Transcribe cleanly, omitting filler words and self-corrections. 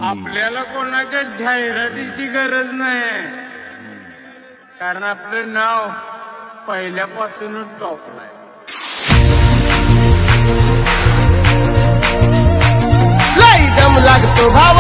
आपल्याला कोणाच्या जाहिरातीची गरज नाही, कारण आपलं नाव पहिल्यापासूनच टॉपला आहे. लई दम लागतो भावा.